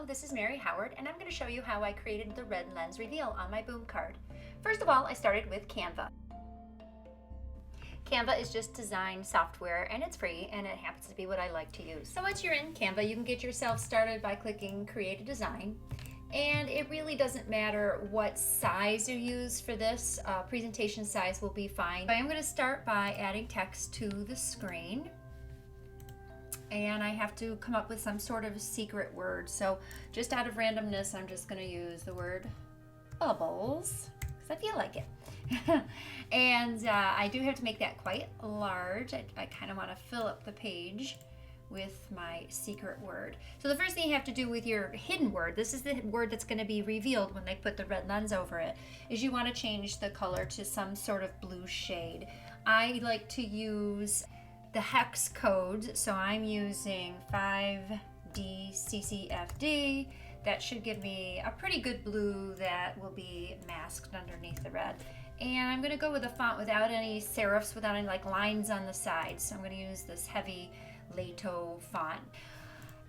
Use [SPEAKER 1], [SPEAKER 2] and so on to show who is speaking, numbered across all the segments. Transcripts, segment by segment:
[SPEAKER 1] Hello, this is Mary Howard, and I'm going to show you how I created the red lens reveal on my boom card. First of all, I started with Canva. Canva is just design software, and it's free, and it happens to be what I like to use. So once you're in Canva, you can get yourself started by clicking Create a Design. And it really doesn't matter what size you use for this. Presentation size will be fine. I'm going to start by adding text to the screen. And I have to come up with some sort of secret word. So just out of randomness, I'm just going to use the word bubbles because I feel like it. And I do have to make that quite large. I kind of want to fill up the page with my secret word. So the first thing you have to do with your hidden word, this is the word that's going to be revealed when they put the red lens over it, is you want to change the color to some sort of blue shade. I like to use the hex code, so I'm using 5DCCFD. That should give me a pretty good blue that will be masked underneath the red. And I'm going to go with a font without any serifs, without any like lines on the sides. So I'm going to use this heavy Lato font.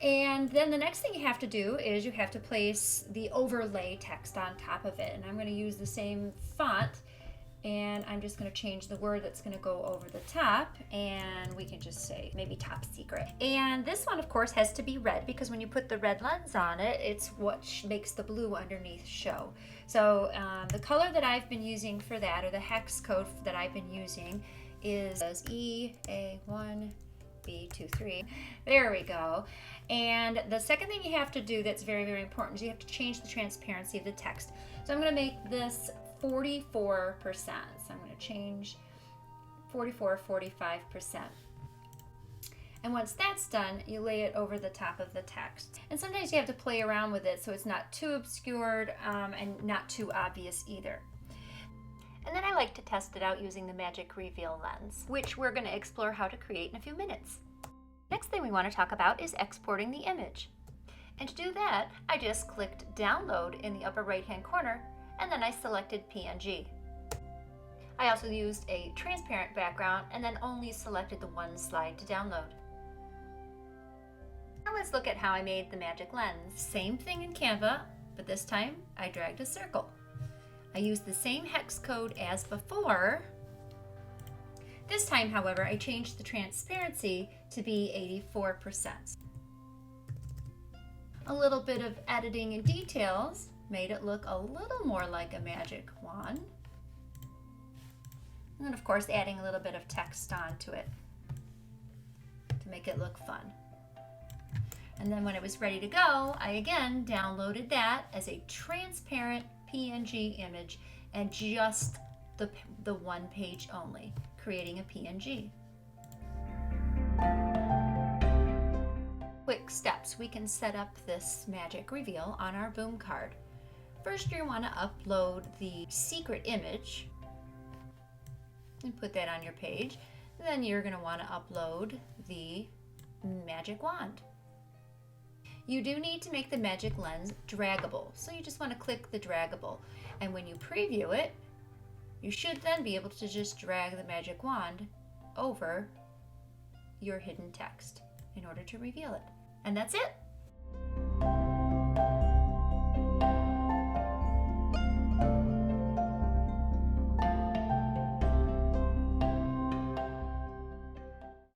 [SPEAKER 1] And then the next thing you have to do is you have to place the overlay text on top of it. And I'm going to use the same font, and I'm just going to change the word that's going to go over the top, and we can just say maybe top secret. And this one of course has to be red because when you put the red lens on it, it's what makes the blue underneath show. So the color that I've been using for that, or the hex code that I've been using, is EA1B23. There we go. And the second thing you have to do that's very, very important is you have to change the transparency of the text. So I'm going to make this 44%. So I'm going to change 45%. And once that's done, you lay it over the top of the text. And sometimes you have to play around with it so it's not too obscured and not too obvious either. And then I like to test it out using the Magic Reveal lens, which we're going to explore how to create in a few minutes. Next thing we want to talk about is exporting the image. And to do that, I just clicked Download in the upper right-hand corner, and then I selected PNG. I also used a transparent background and then only selected the one slide to download. Now let's look at how I made the magic lens. Same thing in Canva, but this time I dragged a circle. I used the same hex code as before. This time, however, I changed the transparency to be 84%. A little bit of editing and details made it look a little more like a magic wand. And then of course adding a little bit of text onto it to make it look fun. And then when it was ready to go, I again downloaded that as a transparent PNG image and just the one page only, creating a PNG. Quick steps we can set up this magic reveal on our boom card. First, you want to upload the secret image and put that on your page. Then you're going to want to upload the magic wand. You do need to make the magic lens draggable, so you just want to click the draggable. And when you preview it, you should then be able to just drag the magic wand over your hidden text in order to reveal it. And that's it.